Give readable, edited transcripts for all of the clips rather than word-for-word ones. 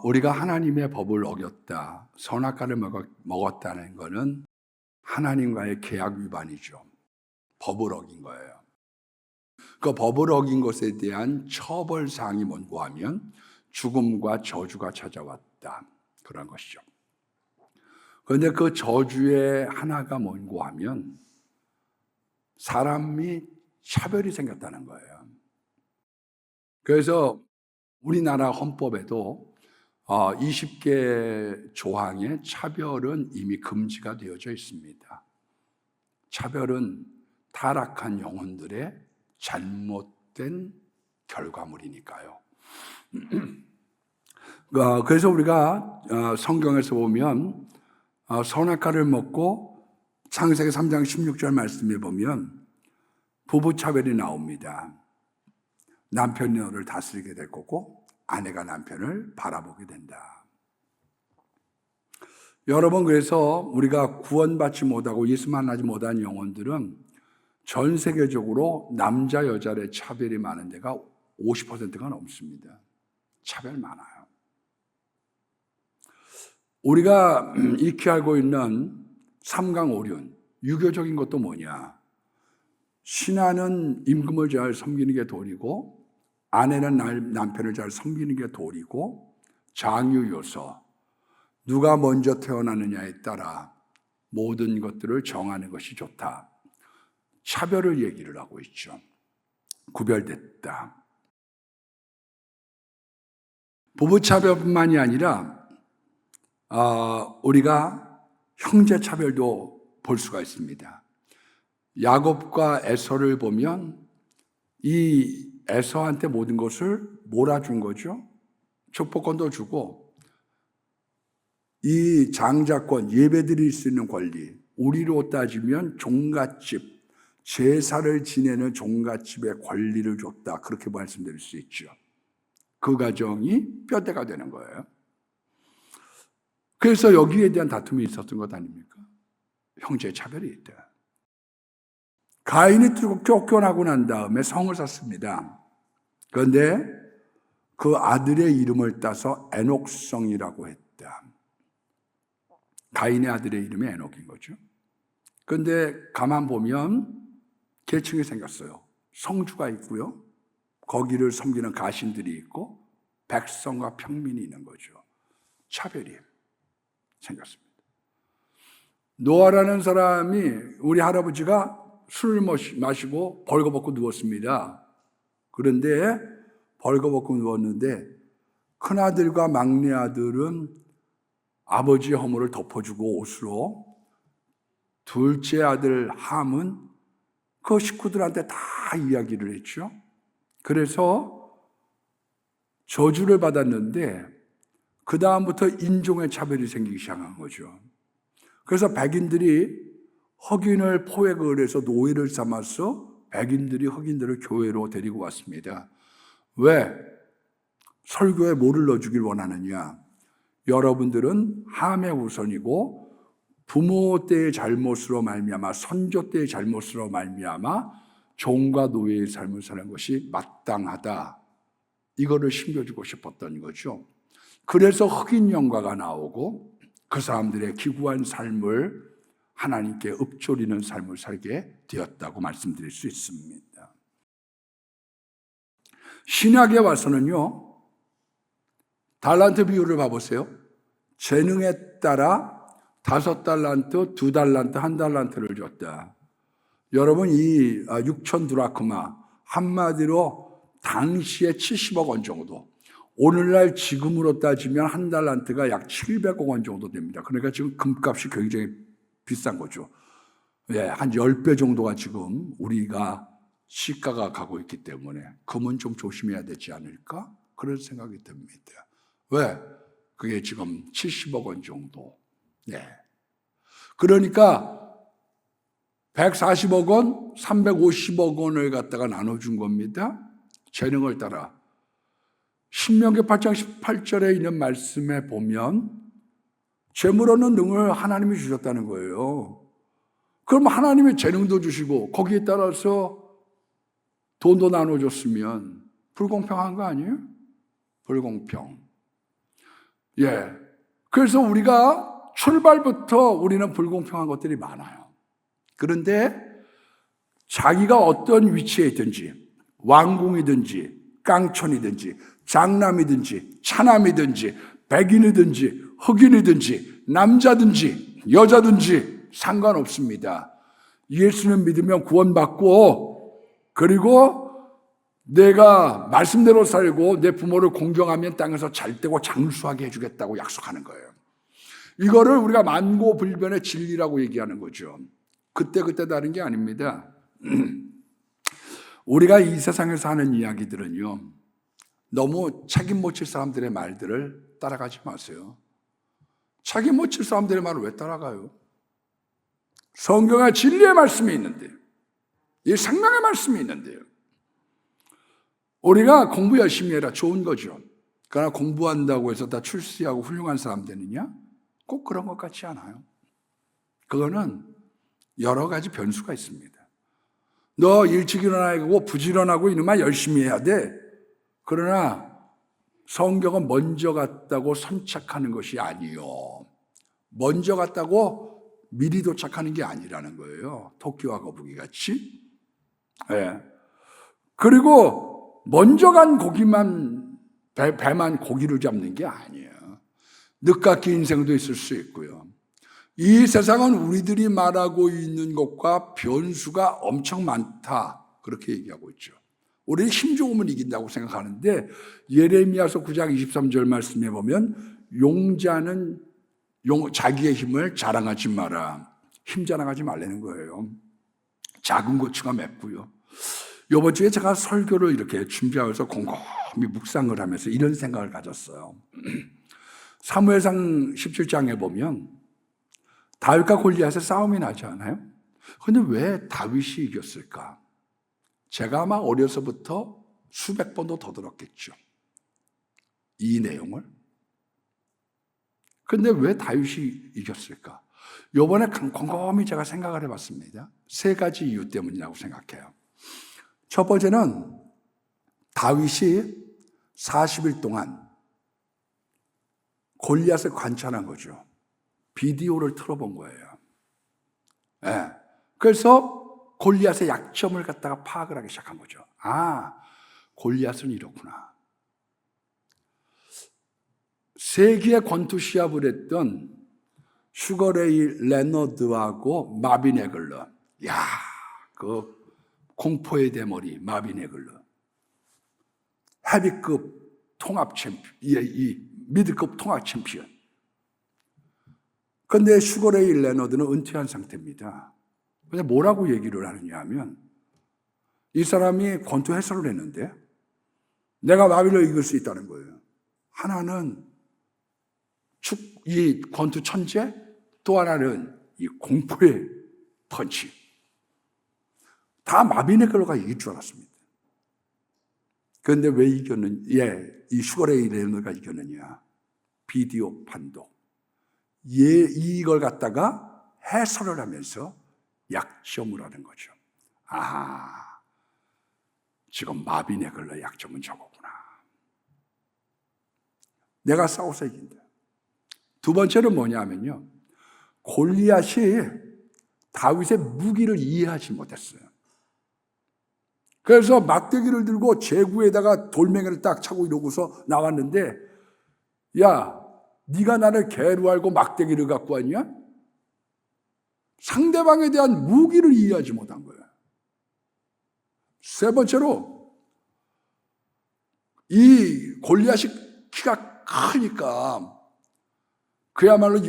우리가 하나님의 법을 어겼다, 선악과를 먹었다는 것은 하나님과의 계약 위반이죠. 법을 어긴 거예요. 그 법을 어긴 것에 대한 처벌사항이 뭔고 하면 죽음과 저주가 찾아왔다, 그런 것이죠. 그런데 그 저주의 하나가 뭔고 하면 사람이 차별이 생겼다는 거예요. 그래서 우리나라 헌법에도 20개 조항의 차별은 이미 금지가 되어져 있습니다. 차별은 타락한 영혼들의 잘못된 결과물이니까요. 그래서 우리가 성경에서 보면 선악과를 먹고 창세기 3장 16절 말씀에 보면 부부차별이 나옵니다. 남편이 너를 다스리게 될 거고 아내가 남편을 바라보게 된다. 여러분, 그래서 우리가 구원받지 못하고 예수 만나지 못한 영혼들은 전 세계적으로 남자 여자의 차별이 많은 데가 50%가 넘습니다. 차별 많아요. 우리가 익히 알고 있는 삼강오륜, 유교적인 것도 뭐냐? 신하는 임금을 잘 섬기는 게 도리고, 아내는 남편을 잘 섬기는 게 도리고, 장유요서, 누가 먼저 태어나느냐에 따라 모든 것들을 정하는 것이 좋다. 차별을 얘기를 하고 있죠. 구별됐다. 부부차별뿐만이 아니라 우리가 형제차별도 볼 수가 있습니다. 야곱과 에서를 보면 이 에서한테 모든 것을 몰아준 거죠. 축복권도 주고 이 장자권, 예배드릴 수 있는 권리, 우리로 따지면 종갓집, 제사를 지내는 종갓집의 권리를 줬다, 그렇게 말씀드릴 수 있죠. 그 가정이 뼈대가 되는 거예요. 그래서 여기에 대한 다툼이 있었던 것 아닙니까? 형제 차별이 있다. 가인이 쫓겨나고 난 다음에 성을 샀습니다. 그런데 그 아들의 이름을 따서 에녹성이라고 했다. 가인의 아들의 이름이 에녹인 거죠. 그런데 가만 보면 계층이 생겼어요. 성주가 있고요, 거기를 섬기는 가신들이 있고 백성과 평민이 있는 거죠. 차별이 생겼습니다. 노아라는 사람이, 우리 할아버지가 술을 마시고 벌거벗고 누웠습니다. 그런데 벌거벗고 누웠는데 큰아들과 막내아들은 아버지의 허물을 덮어주고 옷으로, 둘째 아들 함은 그 식구들한테 다 이야기를 했죠. 그래서 저주를 받았는데 그 다음부터 인종의 차별이 생기기 시작한 거죠. 그래서 백인들이 흑인을 포획을 해서 노예를 삼아서 백인들이 흑인들을 교회로 데리고 왔습니다. 왜? 설교에 뭐를 넣어주길 원하느냐? 여러분들은 함의 후손이고 부모 때의 잘못으로 말미암아, 선조 때의 잘못으로 말미암아 종과 노예의 삶을 사는 것이 마땅하다, 이거를 심겨주고 싶었던 거죠. 그래서 흑인 영가가 나오고 그 사람들의 기구한 삶을 하나님께 읊조리는 삶을 살게 되었다고 말씀드릴 수 있습니다. 신약에 와서는요, 달란트 비율을 봐보세요. 재능에 따라 5달란트, 2달란트, 1달란트를 줬다. 여러분, 이 6천 드라크마, 한마디로 당시에 70억 원 정도, 오늘날 지금으로 따지면 1달란트가 약 700억 원 정도 됩니다. 그러니까 지금 금값이 굉장히 비싼 거죠. 한 10배 정도가 지금 우리가 시가가 가고 있기 때문에 금은 좀 조심해야 되지 않을까? 그런 생각이 듭니다. 왜? 그게 지금 70억 원 정도. 그러니까 140억 원, 350억 원을 갖다가 나눠준 겁니다. 재능을 따라. 신명기 8장 18절에 있는 말씀에 보면 재물 얻는 능을 하나님이 주셨다는 거예요. 그럼 하나님의 재능도 주시고 거기에 따라서 돈도 나눠줬으면 불공평한 거 아니에요? 불공평. 예. 그래서 우리가 출발부터 우리는 불공평한 것들이 많아요. 그런데 자기가 어떤 위치에 있든지, 왕궁이든지, 깡촌이든지, 장남이든지, 차남이든지, 백인이든지, 흑인이든지, 남자든지, 여자든지 상관없습니다. 예수는 믿으면 구원받고, 그리고 내가 말씀대로 살고 내 부모를 공경하면 땅에서 잘되고 장수하게 해주겠다고 약속하는 거예요. 이거를 우리가 만고불변의 진리라고 얘기하는 거죠. 그때 다른 게 아닙니다. 우리가 이 세상에서 하는 이야기들은요, 너무 책임 못 질 사람들의 말들을 따라가지 마세요. 책임 못 질 사람들의 말을 왜 따라가요? 성경에 진리의 말씀이 있는데, 이 생명의 말씀이 있는데요. 우리가 공부 열심히 해라 좋은 거죠. 그러나 공부한다고 해서 다 출세하고 훌륭한 사람 되느냐? 꼭 그런 것 같지 않아요. 그거는 여러 가지 변수가 있습니다. 너 일찍 일어나고 부지런하고 이놈아 열심히 해야 돼. 그러나 성경은 먼저 갔다고 선착하는 것이 아니요. 먼저 갔다고 미리 도착하는 게 아니라는 거예요. 토끼와 거북이 같이. 네. 그리고 먼저 간 고기만, 배만 고기를 잡는 게 아니에요. 늦깎이 인생도 있을 수 있고요. 이 세상은 우리들이 말하고 있는 것과 변수가 엄청 많다. 그렇게 얘기하고 있죠. 우리는 힘 좋으면 이긴다고 생각하는데 예레미야서 9장 23절 말씀에 보면 용자는 자기의 힘을 자랑하지 마라. 힘 자랑하지 말라는 거예요. 작은 고추가 맵고요. 이번 주에 제가 설교를 이렇게 준비하면서 곰곰이 묵상을 하면서 이런 생각을 가졌어요. 사무엘상 17장에 보면 다윗과 골리앗의 싸움이 나지 않아요? 그런데 왜 다윗이 이겼을까? 제가 아마 어려서부터 수백 번도 더 들었겠죠. 이 내용을. 그런데 왜 다윗이 이겼을까? 이번에 곰곰이 제가 생각을 해봤습니다. 세 가지 이유 때문이라고 생각해요. 첫 번째는 다윗이 40일 동안 골리앗을 관찰한 거죠. 비디오를 틀어본 거예요. 네. 그래서 골리앗의 약점을 갖다가 파악을 하기 시작한 거죠. 아, 골리앗은 이렇구나. 세기의 권투 시합을 했던 슈거레이 레너드하고 마빈 에글러. 야, 그 공포의 대머리 마빈 에글러. 헤비급 통합 챔피언, 이 미드급 통합 챔피언. 그런데 슈거레이 레너드는 은퇴한 상태입니다. 근데 뭐라고 얘기를 하느냐 하면 이 사람이 권투 해설을 했는데 내가 마빈을 이길 수 있다는 거예요. 하나는 이 권투 천재, 또 하나는 이 공포의 펀치. 다 마빈 에글러가 이길 줄 알았습니다. 그런데 왜 이 슈거레이 레너드가 이겼느냐? 비디오 판독. 이걸 갖다가 해설을 하면서 약점을 하는 거죠. 아, 지금 마빈 에글러의 약점은 저거구나. 내가 싸워서 이긴다. 두 번째는 뭐냐면요. 골리앗이 다윗의 무기를 이해하지 못했어요. 그래서 막대기를 들고 제구에다가 돌멩이를 딱 차고 이러고서 나왔는데 야, 네가 나를 개로 알고 막대기를 갖고 왔냐? 상대방에 대한 무기를 이해하지 못한 거예요. 세 번째로 이 골리앗이 키가 크니까 그야말로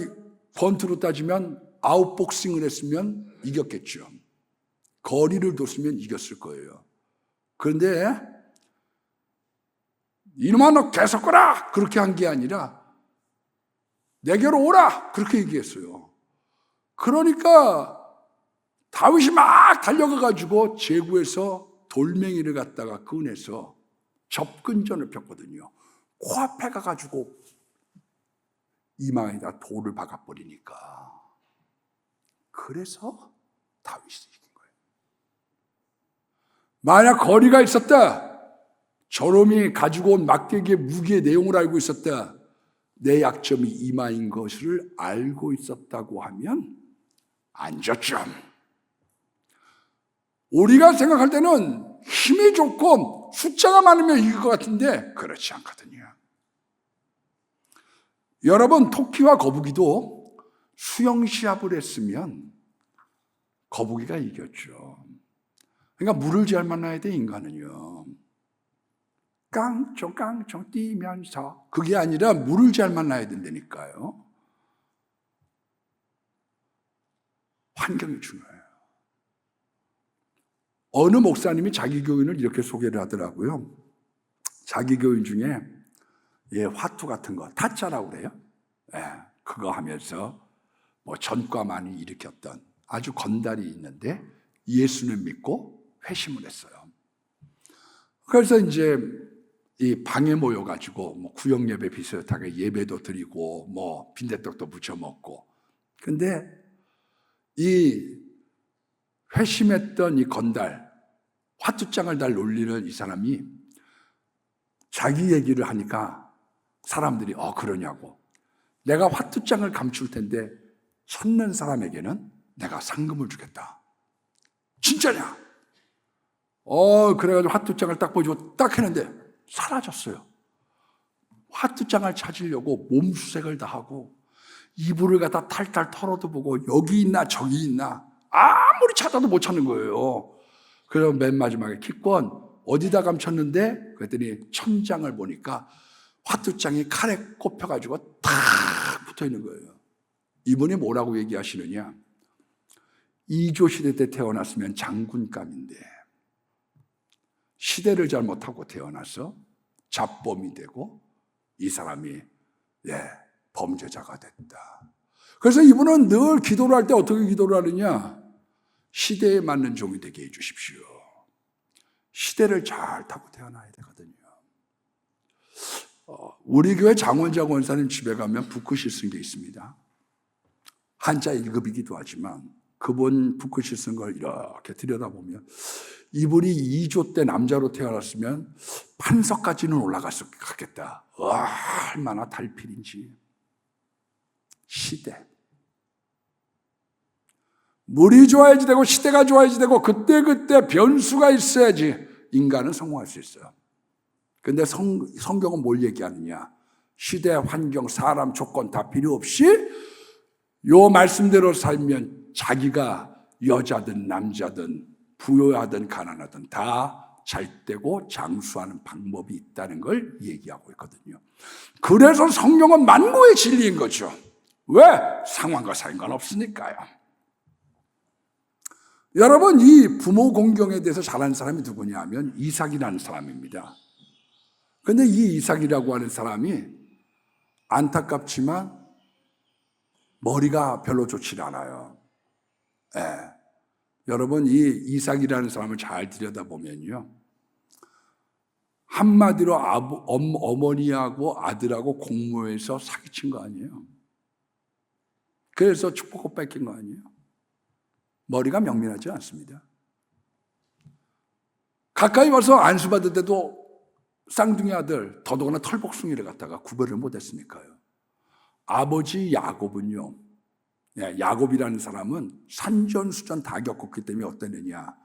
권투로 따지면 아웃복싱을 했으면 이겼겠죠. 거리를 뒀으면 이겼을 거예요. 그런데 이놈아 너 계속 거라 그렇게 한 게 아니라 내게로 오라 그렇게 얘기했어요. 그러니까 다윗이 막 달려가가지고 제구에서 돌멩이를 갖다가 꺼내서 접근전을 폈거든요. 코앞에 가가지고 이마에다 돌을 박아버리니까. 그래서 다윗이 이긴 거예요. 만약 거리가 있었다, 저놈이 가지고 온 막대기의 무기의 내용을 알고 있었다, 내 약점이 이마인 것을 알고 있었다고 하면 안 좋죠. 우리가 생각할 때는 힘이 좋고 숫자가 많으면 이길 것 같은데 그렇지 않거든요. 여러분, 토끼와 거북이도 수영 시합을 했으면 거북이가 이겼죠. 그러니까 물을 잘 만나야 돼, 인간은요. 깡총 뛰면서, 그게 아니라 물을 잘 만나야 된다니까요. 환경이 중요해요. 어느 목사님이 자기 교인을 이렇게 소개를 하더라고요. 자기 교인 중에 화투 같은 거, 타짜라고 그래요. 그거 하면서 뭐 전과 많이 일으켰던 아주 건달이 있는데 예수는 믿고 회심을 했어요. 그래서 이제 이 방에 모여가지고 뭐 구역 예배 비슷하게 예배도 드리고 뭐 빈대떡도 부쳐 먹고. 근데 이 회심했던 이 건달, 화투장을 달 놀리는 이 사람이 자기 얘기를 하니까 사람들이 그러냐고. 내가 화투장을 감출 텐데 섰는 사람에게는 내가 상금을 주겠다. 진짜냐? 그래가지고 화투장을 딱 보여주고 딱 했는데 사라졌어요. 화투장을 찾으려고 몸수색을 다 하고 이불을 갖다 탈탈 털어도 보고 여기 있나 저기 있나 아무리 찾아도 못 찾는 거예요. 그래서 맨 마지막에 기권 어디다 감췄는데 그랬더니 천장을 보니까 화투장이 칼에 꼽혀가지고 탁 붙어 있는 거예요. 이분이 뭐라고 얘기하시느냐? 이조 시대 때 태어났으면 장군감인데 시대를 잘못하고 태어나서 잡범이 되고 이 사람이 범죄자가 됐다. 그래서 이분은 늘 기도를 할 때 어떻게 기도를 하느냐? 시대에 맞는 종이 되게 해주십시오. 시대를 잘 타고 태어나야 되거든요. 우리 교회 장원자 권사님 집에 가면 붓글씨 쓴 게 있습니다. 한자 1급이기도 하지만 그분 붓글씨 쓴 걸 이렇게 들여다보면 이분이 2조 때 남자로 태어났으면 판석까지는 올라갔겠다. 얼마나 달필인지. 시대. 물이 좋아야지 되고 시대가 좋아야지 되고 그때 변수가 있어야지 인간은 성공할 수 있어요. 근데 성경은 뭘 얘기하느냐? 시대, 환경, 사람, 조건 다 필요 없이 요 말씀대로 살면 자기가 여자든 남자든 부유하든 가난하든 다 잘 되고 장수하는 방법이 있다는 걸 얘기하고 있거든요. 그래서 성경은 만고의 진리인 거죠. 왜? 상황과 상관없으니까요. 여러분, 이 부모 공경에 대해서 잘하는 사람이 누구냐 하면 이삭이라는 사람입니다. 근데 이 이삭이라고 하는 사람이 안타깝지만 머리가 별로 좋지 않아요. 여러분, 이 이삭이라는 사람을 잘 들여다보면요. 한마디로 어머니하고 아들하고 공모해서 사기친 거 아니에요. 그래서 축복을 뺏긴 거 아니에요. 머리가 명민하지 않습니다. 가까이 와서 안수받을 때도 쌍둥이 아들, 더더구나 털복숭이를 갖다가 구별을 못했으니까요. 아버지 야곱은요, 야곱이라는 사람은 산전수전 다 겪었기 때문에 어떠느냐,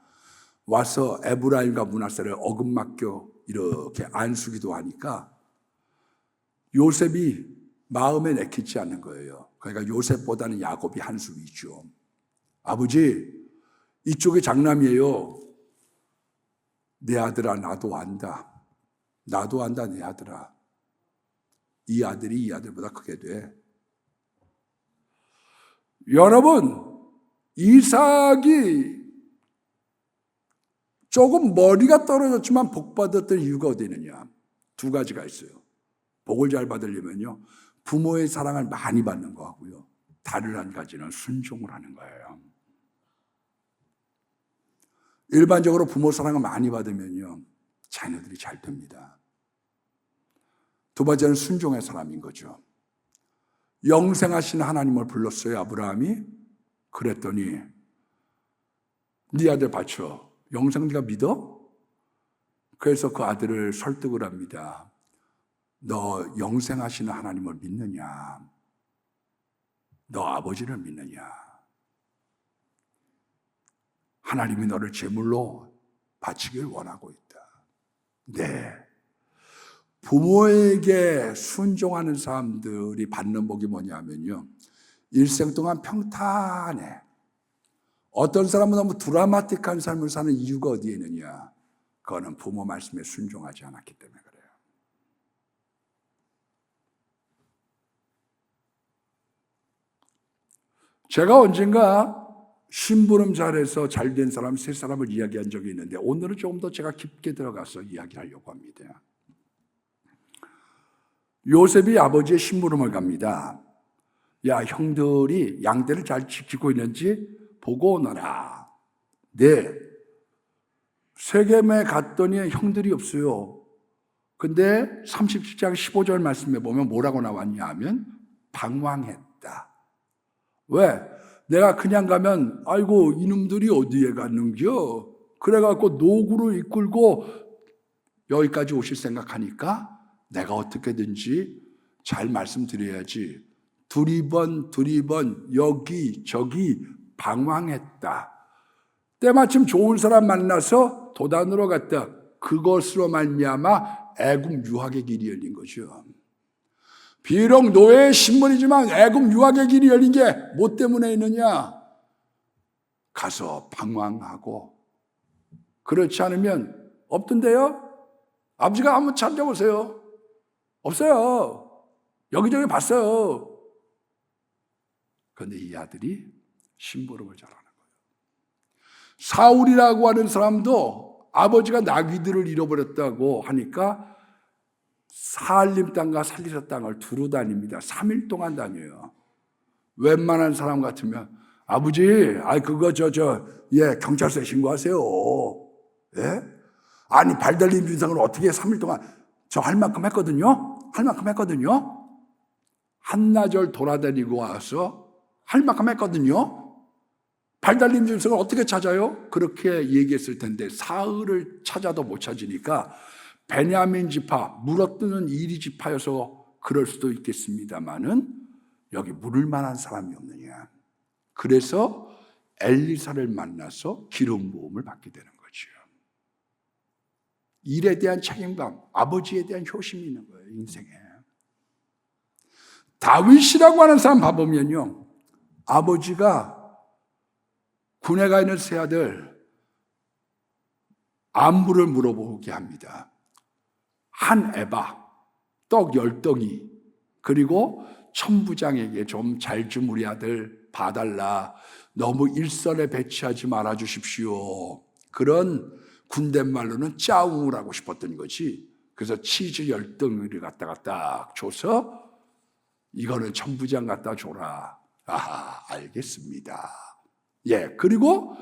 와서 에브라임과 므낫세를 어긋맞겨 이렇게 안수기도 하니까 요셉이 마음에 내키지 않는 거예요. 그러니까 요셉보다는 야곱이 한 수 위죠. 아버지, 이쪽이 장남이에요. 내 아들아, 나도 안다. 나도 안다, 내 아들아. 이 아들이 이 아들보다 크게 돼. 여러분, 이삭이 조금 머리가 떨어졌지만 복 받았던 이유가 어디 있느냐? 두 가지가 있어요. 복을 잘 받으려면요, 부모의 사랑을 많이 받는 거하고요, 다른 한 가지는 순종을 하는 거예요. 일반적으로 부모 사랑을 많이 받으면요, 자녀들이 잘 됩니다. 두 번째는 순종의 사람인 거죠. 영생하신 하나님을 불렀어요, 아브라함이. 그랬더니 네 아들 바쳐. 영생 네가 믿어? 그래서 그 아들을 설득을 합니다. 너 영생하시는 하나님을 믿느냐? 너 아버지를 믿느냐? 하나님이 너를 제물로 바치길 원하고 있다. 네. 부모에게 순종하는 사람들이 받는 복이 뭐냐면요, 일생 동안 평탄해. 어떤 사람은 너무 드라마틱한 삶을 사는 이유가 어디에 있느냐? 그거는 부모 말씀에 순종하지 않았기 때문에 그래요. 제가 언젠가 심부름 잘해서 잘된 사람 세 사람을 이야기한 적이 있는데, 오늘은 조금 더 제가 깊게 들어가서 이야기하려고 합니다. 요셉이 아버지의 심부름을 갑니다. 야, 형들이 양떼를 잘 지키고 있는지 보고 오너라. 네. 세겜에 갔더니 형들이 없어요. 근데 37장 15절 말씀에 보면 뭐라고 나왔냐 하면 방황했다. 왜? 내가 그냥 가면 아이고 이놈들이 어디에 갔는겨? 그래갖고 노구를 이끌고 여기까지 오실 생각하니까 내가 어떻게든지 잘 말씀드려야지 두리번 여기 저기 방황했다. 때마침 좋은 사람 만나서 도단으로 갔다. 그것으로 말미암아 애굽 유학의 길이 열린 거죠. 비록 노예의 신분이지만 애굽 유학의 길이 열린 게 뭐 때문에 있느냐? 가서 방황하고, 그렇지 않으면 없던데요? 아버지가 한번 찾아보세요. 없어요. 여기저기 봤어요. 그런데 이 아들이 심부름을 잘하는 거예요. 사울이라고 하는 사람도 아버지가 나귀들을 잃어버렸다고 하니까 사알림 땅과 살리사 땅을 두루 다닙니다. 3일 동안 다녀요. 웬만한 사람 같으면 아버지, 그거 경찰서에 신고하세요. 예? 아니 발달림 증상을 어떻게 3일 동안 저 할 만큼 했거든요. 한나절 돌아다니고 와서 할 만큼 했거든요. 발달림 증상을 어떻게 찾아요? 그렇게 얘기했을 텐데 사흘을 찾아도 못 찾으니까 베냐민 지파, 물어뜯는 이리 지파여서 그럴 수도 있겠습니다만은 여기 물을 만한 사람이 없느냐. 그래서 엘리사를 만나서 기름 부음을 받게 되는 거죠. 일에 대한 책임감, 아버지에 대한 효심이 있는 거예요, 인생에. 다윗이라고 하는 사람 봐보면요, 아버지가 군에 가 있는 세 아들 안부를 물어보게 합니다. 한 에바, 떡 10덩이, 그리고 천부장에게 좀 잘 좀 우리 아들 봐달라. 너무 일선에 배치하지 말아 주십시오. 그런 군대 말로는 짜웅을 하고 싶었던 거지. 그래서 치즈 10덩이를 갖다가 딱 줘서 이거는 천부장 갖다 줘라. 아하, 알겠습니다. 예, 그리고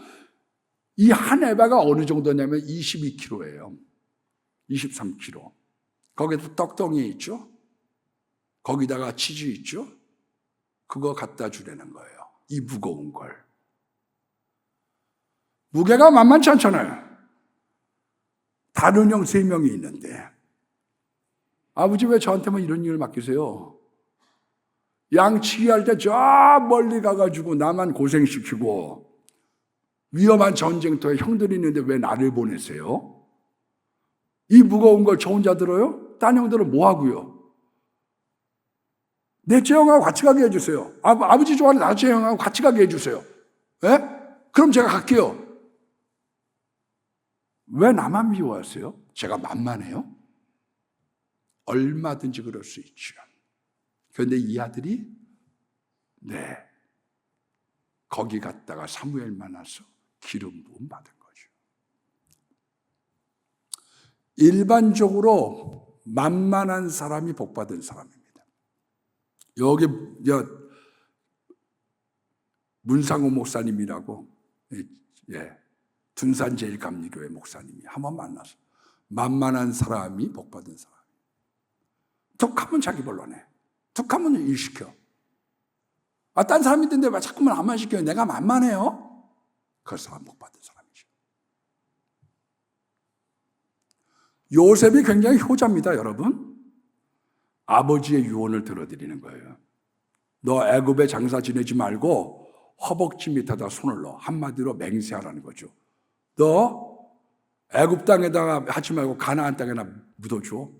이 한 에바가 어느 정도냐면 22kg예요. 23kg. 거기도 떡덩이 있죠? 거기다가 치즈 있죠? 그거 갖다 주려는 거예요. 이 무거운 걸. 무게가 만만치 않잖아요. 다른 형 3명이 있는데 아버지 왜 저한테만 이런 일을 맡기세요? 양치기 할 때 저 멀리 가가지고 나만 고생시키고 위험한 전쟁터에 형들이 있는데 왜 나를 보내세요? 이 무거운 걸 저 혼자 들어요? 딴 형들은 뭐 하고요? 넷째 형하고 같이 가게 해주세요. 아버지 좋아하는 넷째 형하고 같이 가게 해주세요. 예? 그럼 제가 갈게요. 왜 나만 미워하세요? 제가 만만해요? 얼마든지 그럴 수 있죠. 그런데 이 아들이 거기 갔다가 사무엘 만나서 기름 부음 받은 거죠. 일반적으로 만만한 사람이 복받은 사람입니다. 여기 문상호 목사님이라고 둔산제일감리교회 목사님이 한번 만나서 만만한 사람이 복받은 사람. 툭하면 자기 본론해. 툭하면 일 시켜. 딴 사람이 있는데 왜 자꾸만 안만 시켜요? 내가 만만해요? 그 사람 복받은 사람이죠. 요셉이 굉장히 효자입니다, 여러분. 아버지의 유언을 들어드리는 거예요. 너 애굽에 장사 지내지 말고 허벅지 밑에다 손을 넣어. 한마디로 맹세하라는 거죠. 너 애굽 땅에다가 하지 말고 가나안 땅에나 묻어줘.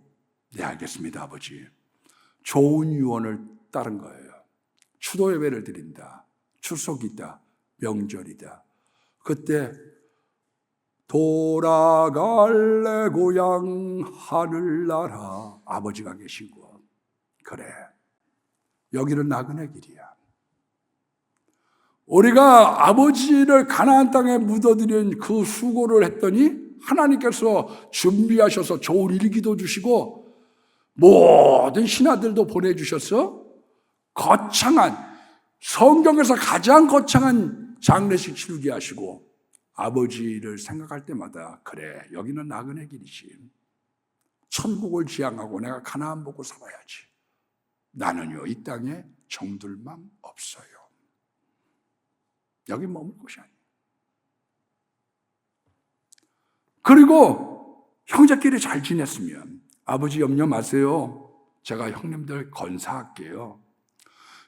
네, 알겠습니다, 아버지. 좋은 유언을 따른 거예요. 추도 예배를 드린다. 추석이다. 명절이다. 그때 돌아갈래 고향 하늘나라 아버지가 계신 곳. 그래, 여기는 나그네 길이야. 우리가 아버지를 가나안 땅에 묻어드린 그 수고를 했더니 하나님께서 준비하셔서 좋은 일기도 주시고 모든 신하들도 보내주셔서 거창한, 성경에서 가장 거창한 장례식 치르게 하시고 아버지를 생각할 때마다 그래, 여기는 나그네 길이지. 천국을 지향하고 내가 가나안 보고 살아야지. 나는요, 이 땅에 정들 맘 없어요. 여기 머물 곳이 아니에요. 그리고 형제끼리 잘 지냈으면 아버지 염려 마세요. 제가 형님들 건사할게요.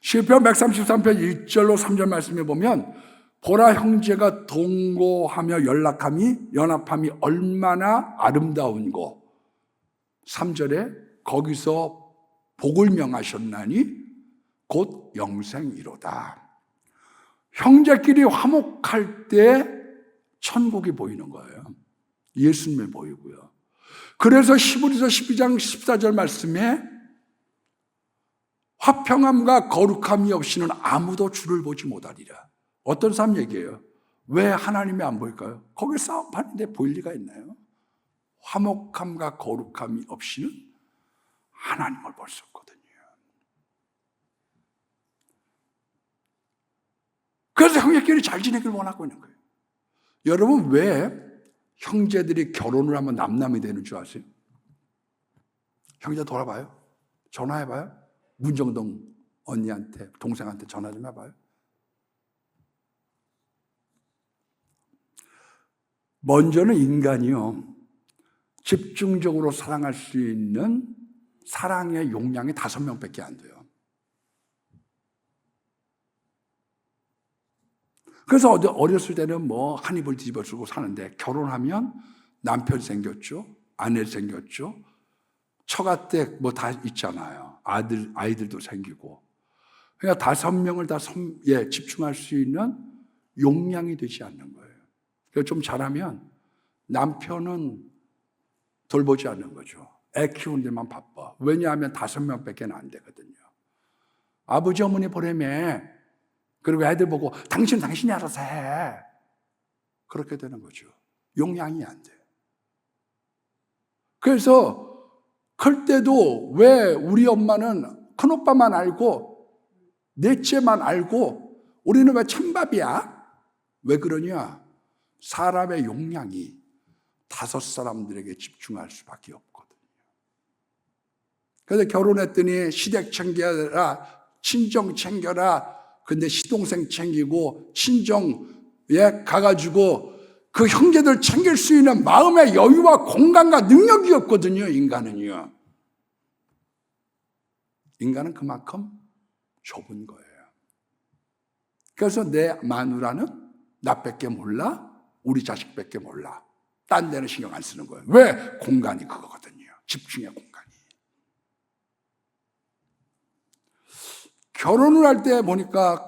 시편 133편 1절로 3절 말씀에 보면 보라, 형제가 동거하며 연합함이 얼마나 아름다운고. 3절에 거기서 복을 명하셨나니 곧 영생이로다. 형제끼리 화목할 때 천국이 보이는 거예요. 예수님이 보이고요. 그래서 히브리서 12장 14절 말씀에 화평함과 거룩함이 없이는 아무도 주를 보지 못하리라. 어떤 사람 얘기해요? 왜 하나님이 안 보일까요? 거기 싸움판인데 보일 리가 있나요? 화목함과 거룩함이 없이는 하나님을 볼 수 없거든요. 그래서 형제끼리 잘 지내길 원하고 있는 거예요. 여러분, 왜 형제들이 결혼을 하면 남남이 되는 줄 아세요? 형제 돌아봐요. 전화해봐요. 문정동 언니한테, 동생한테 전화 좀 해봐요. 먼저는 인간이요, 집중적으로 사랑할 수 있는 사랑의 용량이 5명밖에 안 돼요. 그래서 어렸을 때는 뭐 한 입을 뒤집어 쓰고 사는데 결혼하면 남편 생겼죠, 아내 생겼죠, 처가댁 뭐 다 있잖아요. 아이들도 생기고. 그러니까 5명을 다 집중할 수 있는 용량이 되지 않는 거예요. 그래서 좀 잘하면 남편은 돌보지 않는 거죠. 애 키우는 데만 바빠. 왜냐하면 5명밖에 안 되거든요. 아버지 어머니 보내매. 그리고 애들 보고 당신이 알아서 해. 그렇게 되는 거죠. 용량이 안 돼요. 그래서 클 때도 왜 우리 엄마는 큰오빠만 알고 넷째만 알고 우리는 왜 찬밥이야? 왜 그러냐? 사람의 용량이 5 사람들에게 집중할 수밖에 없거든요. 그래서 결혼했더니 시댁 챙겨라, 친정 챙겨라. 근데 시동생 챙기고 친정에 가가지고 그 형제들 챙길 수 있는 마음의 여유와 공간과 능력이 없거든요, 인간은요. 인간은 그만큼 좁은 거예요. 그래서 내 마누라는 나밖에 몰라, 우리 자식밖에 몰라. 딴 데는 신경 안 쓰는 거예요. 왜? 공간이 그거거든요. 집중의 공간이. 결혼을 할 때 보니까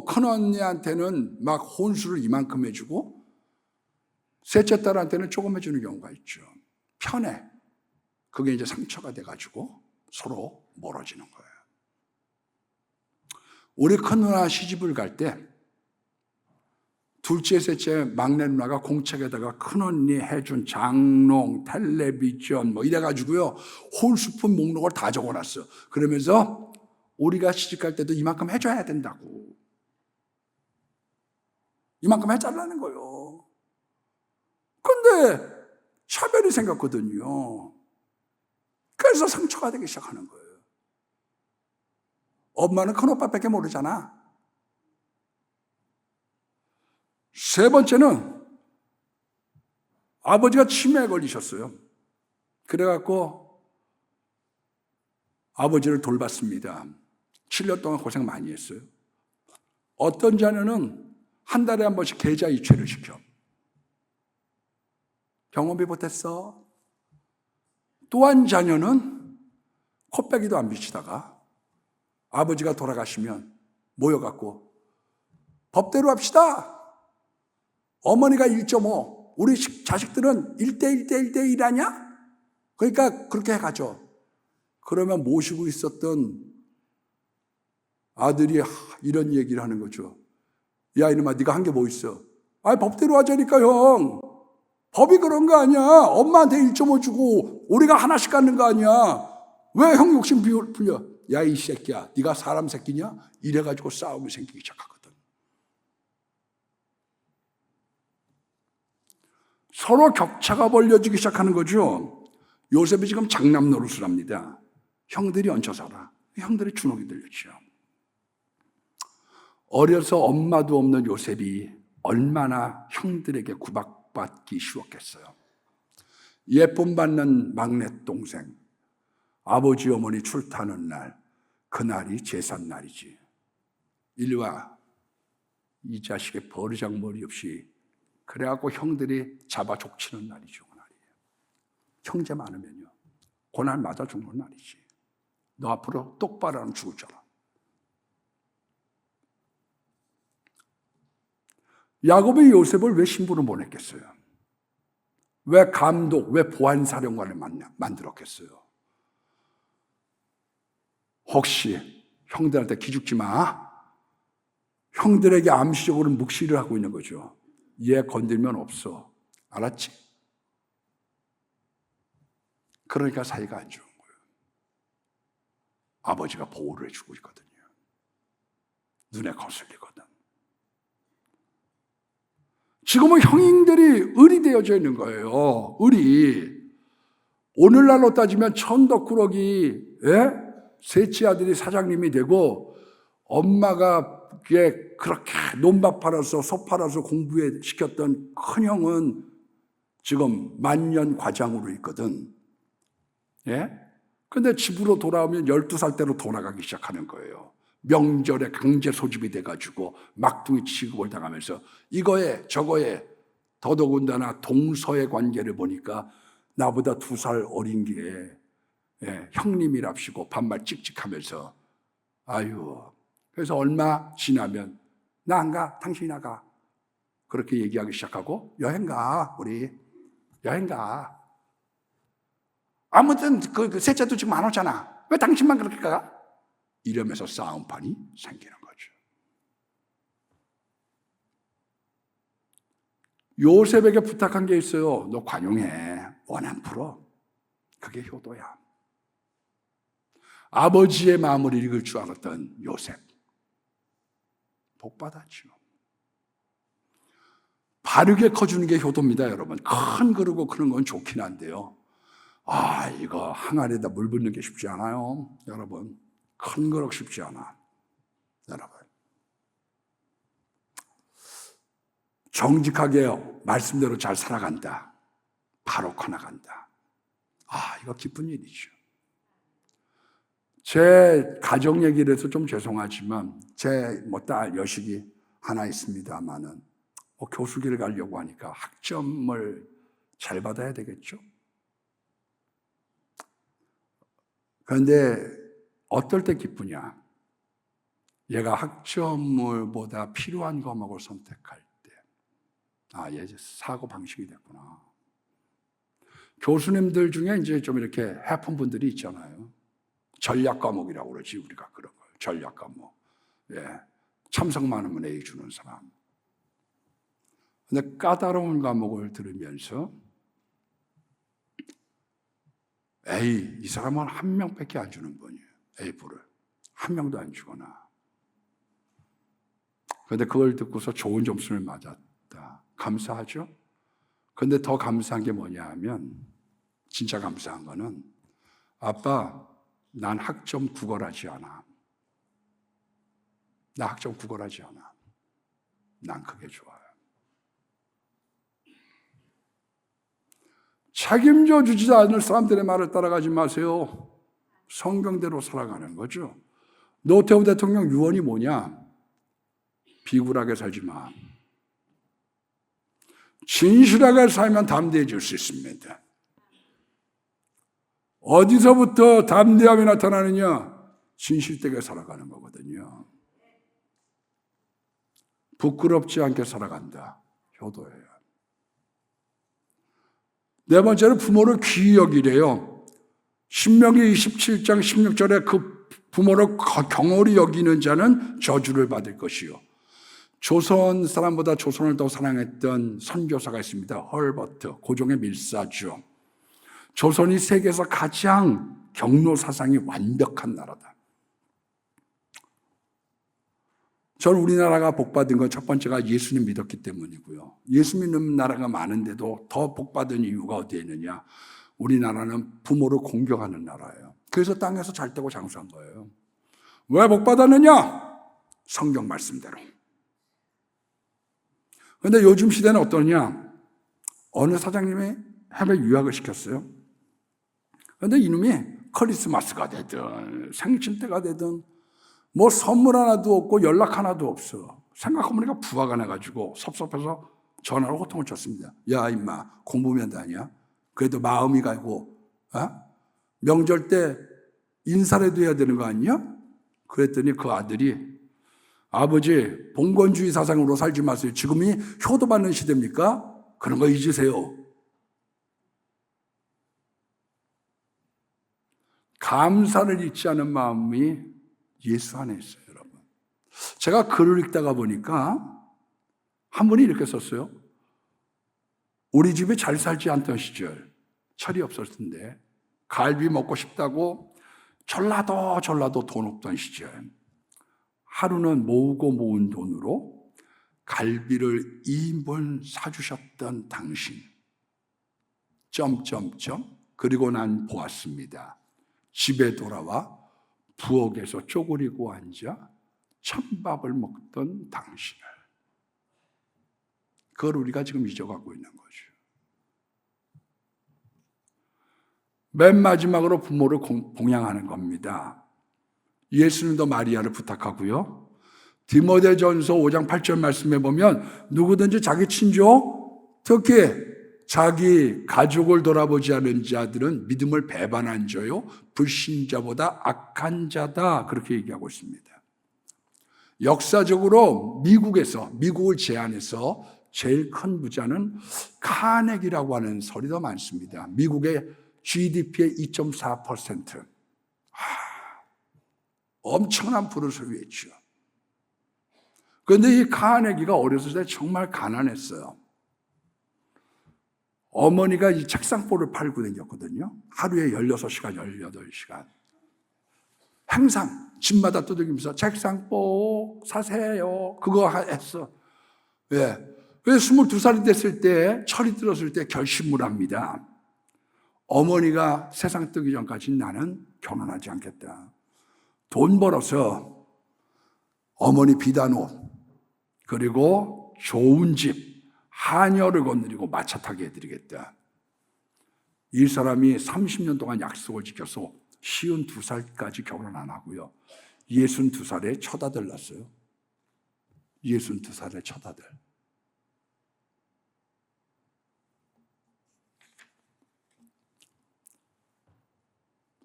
큰언니한테는 막 혼수를 이만큼 해주고 셋째 딸한테는 조금 해주는 경우가 있죠. 편해. 그게 이제 상처가 돼가지고 서로 멀어지는 거예요. 우리 큰 누나 시집을 갈 때 둘째, 셋째, 막내 누나가 공책에다가 큰언니 해준 장롱, 텔레비전 뭐 이래가지고요, 홀수품 목록을 다 적어놨어. 그러면서 우리가 시집갈 때도 이만큼 해줘야 된다고. 이만큼 해달라는 거예요. 근데 차별이 생겼거든요. 그래서 상처가 되기 시작하는 거예요. 엄마는 큰오빠밖에 모르잖아. 세 번째는 아버지가 치매에 걸리셨어요. 그래갖고 아버지를 돌봤습니다. 7년 동안 고생 많이 했어요. 어떤 자녀는 한 달에 한 번씩 계좌 이체를 시켜. 경험이 못했어. 또 한 자녀는 코빼기도 안 비치다가 아버지가 돌아가시면 모여갖고 법대로 합시다. 어머니가 1.5, 우리 자식들은 1대1 하냐? 그러니까 그렇게 해가죠. 그러면 모시고 있었던 아들이 이런 얘기를 하는 거죠. 야 이놈아, 네가 한 게 뭐 있어? 아니 법대로 하자니까 형. 법이 그런 거 아니야. 엄마한테 1.5 주고 우리가 하나씩 갖는 거 아니야. 왜 형 욕심 풀려? 야 이 새끼야, 네가 사람 새끼냐? 이래가지고 싸움이 생기기 시작하거든. 서로 격차가 벌려지기 시작하는 거죠. 요셉이 지금 장남 노릇을 합니다. 형들이 얹혀 살아. 형들이 주눅이 들렸죠. 어려서 엄마도 없는 요셉이 얼마나 형들에게 구박받기 쉬웠겠어요. 예쁨 받는 막내 동생, 아버지 어머니 출타하는 날, 그날이 제삿날이지. 일와 이 자식의 버르장머리 없이 그래갖고 형들이 잡아 족치는 날이죠. 그날이에요. 형제 많으면요, 그날 맞아 죽는 날이지. 너 앞으로 똑바로 하면 죽을 줄 알아. 야곱이 요셉을 왜 신부로 보냈겠어요? 왜 감독, 왜 보안사령관을 만들었겠어요? 혹시 형들한테 기죽지 마. 형들에게 암시적으로 묵시를 하고 있는 거죠. 얘 건들면 없어. 알았지? 그러니까 사이가 안 좋은 거예요. 아버지가 보호를 해주고 있거든요. 눈에 거슬리거든. 지금은 형님들이 을이 되어져 있는 거예요. 을이. 오늘날로 따지면 천덕꾸러기, 예? 셋째 아들이 사장님이 되고 엄마가 그렇게 논밭 팔아서 소 팔아서 공부해 시켰던 큰형은 지금 만년 과장으로 있거든. 예? 근데 집으로 돌아오면 12살 때로 돌아가기 시작하는 거예요. 명절에 강제 소집이 돼가지고 막둥이 취급을 당하면서 이거에 저거에 더더군다나 동서의 관계를 보니까 나보다 2살 어린 게 형님이랍시고 반말 찍찍하면서 아유, 그래서 얼마 지나면 나 안 가, 당신이 나가 그렇게 얘기하기 시작하고 여행 가, 우리 여행 가. 아무튼 그 셋째도 지금 안 오잖아. 왜 당신만 그렇게 가? 이러면서 싸움판이 생기는 거죠. 요셉에게 부탁한 게 있어요. 너 관용해. 원한 풀어. 그게 효도야. 아버지의 마음을 읽을 줄 알았던 요셉. 복 받았죠. 바르게 커주는 게 효도입니다, 여러분. 큰 그릇고 그런 건 좋긴 한데요. 이거 항아리에다 물 붓는 게 쉽지 않아요, 여러분. 큰 그릇 쉽지 않아, 여러분. 정직하게 말씀대로 잘 살아간다. 바로 커나간다. 이거 기쁜 일이죠. 제 가정 얘기를 해서 좀 죄송하지만 제 딸 여식이 하나 있습니다만은 교수기를 가려고 하니까 학점을 잘 받아야 되겠죠. 그런데 어떨 때 기쁘냐? 얘가 학점을보다 필요한 과목을 선택할 때, 얘 사고 방식이 됐구나. 교수님들 중에 이제 좀 이렇게 해픈 분들이 있잖아요. 전략 과목이라고 그러지, 우리가 그런 걸. 전략 과목. 참석 많으면 A 주는 사람. 근데 까다로운 과목을 들으면서 이 사람은 한 명밖에 안 주는 분이에요. A부를. 한 명도 안 주거나. 그런데 그걸 듣고서 좋은 점수를 맞았다. 감사하죠? 그런데 더 감사한 게 뭐냐 하면, 진짜 감사한 거는, 아빠, 난 학점 구걸하지 않아. 나 학점 구걸하지 않아. 난 그게 좋아요. 책임져 주지 않을 사람들의 말을 따라가지 마세요. 성경대로 살아가는 거죠. 노태우 대통령 유언이 뭐냐? 비굴하게 살지 마. 진실하게 살면 담대해질 수 있습니다. 어디서부터 담대함이 나타나느냐? 진실되게 살아가는 거거든요. 부끄럽지 않게 살아간다. 효도예요. 네 번째로 부모를 귀히 여기래요. 신명기 27장 16절에 그 부모를 경홀히 여기는 자는 저주를 받을 것이요. 조선 사람보다 조선을 더 사랑했던 선교사가 있습니다. 헐버트, 고종의 밀사죠. 조선이 세계에서 가장 경로 사상이 완벽한 나라다. 저는 우리나라가 복받은 건 첫 번째가 예수님 믿었기 때문이고요. 예수 믿는 나라가 많은데도 더 복받은 이유가 어디에 있느냐? 우리나라는 부모를 공경하는 나라예요. 그래서 땅에서 잘 되고 장수한 거예요. 왜 복받았느냐? 성경 말씀대로. 그런데 요즘 시대는 어떠냐? 어느 사장님이 해외 유학을 시켰어요. 그런데 이놈이 크리스마스가 되든 생신 때가 되든 뭐 선물 하나도 없고 연락 하나도 없어. 생각해보니까 부하가 나가지고 섭섭해서 전화로 호통을 쳤습니다. 야 임마 공부면 다냐? 그래도 마음이 가고 명절 때 인사라도 해야 되는 거 아니냐? 그랬더니 그 아들이 아버지 봉건주의 사상으로 살지 마세요. 지금이 효도받는 시대입니까? 그런 거 잊으세요. 감사를 잊지 않은 마음이 예수 안에 있어요, 여러분. 제가 글을 읽다가 보니까 한 분이 이렇게 썼어요. 우리 집에 잘 살지 않던 시절, 철이 없었을 텐데 갈비 먹고 싶다고 전라도 돈 없던 시절, 하루는 모으고 모은 돈으로 갈비를 2인분 사주셨던 당신. 그리고 난 보았습니다. 집에 돌아와 부엌에서 쪼그리고 앉아 찬밥을 먹던 당신을. 그걸 우리가 지금 잊어가고 있는 거죠. 맨 마지막으로 부모를 봉양하는 겁니다. 예수님도 마리아를 부탁하고요. 디모데전서 5장 8절 말씀에 보면 누구든지 자기 친족, 특히 자기 가족을 돌아보지 않은 자들은 믿음을 배반한 자요 불신자보다 악한 자다, 그렇게 얘기하고 있습니다. 역사적으로 미국을 제안해서 제일 큰 부자는 카네기라고 하는 설이 더 많습니다. 미국의 GDP의 2.4%. 엄청난 부를 소유했죠. 그런데 이 카네기가 어렸을 때 정말 가난했어요. 어머니가 이 책상보를 팔고 다녔거든요. 하루에 16시간, 18시간. 항상 집마다 두들기면서 책상보 사세요. 그거 했어. 왜? 22살이 됐을 때, 철이 들었을 때 결심을 합니다. 어머니가 세상 뜨기 전까지 나는 결혼하지 않겠다. 돈 벌어서 어머니 비단 옷, 그리고 좋은 집, 하녀를 건드리고 마차 타게 해드리겠다. 이 사람이 30년 동안 약속을 지켜서 52살까지 결혼 안 하고요. 62살에 첫 아들 낳았어요. 62살에 첫 아들.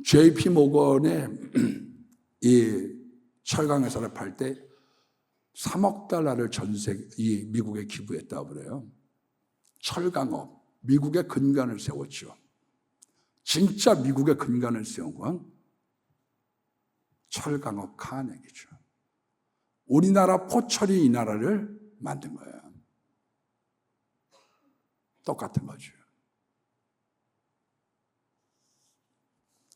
JP 모건의 이 철강 회사를 팔 때 3억 달러를 이 미국에 기부했다고 그래요. 철강업, 미국의 근간을 세웠죠. 진짜 미국의 근간을 세운 건 철강업 카네기죠. 우리나라 포철이 이 나라를 만든 거예요. 똑같은 거죠.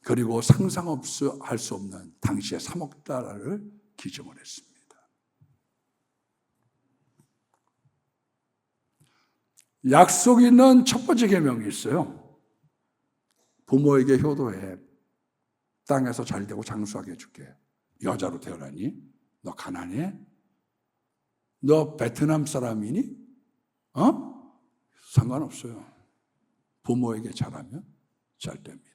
그리고 상상할 수 없는 당시에 3억 달러를 기증을 했습니다. 약속 있는 첫 번째 계명이 있어요. 부모에게 효도해. 땅에서 잘 되고 장수하게 해줄게. 여자로 태어나니? 너 가난해? 너 베트남 사람이니? 상관없어요. 부모에게 잘하면 잘 됩니다.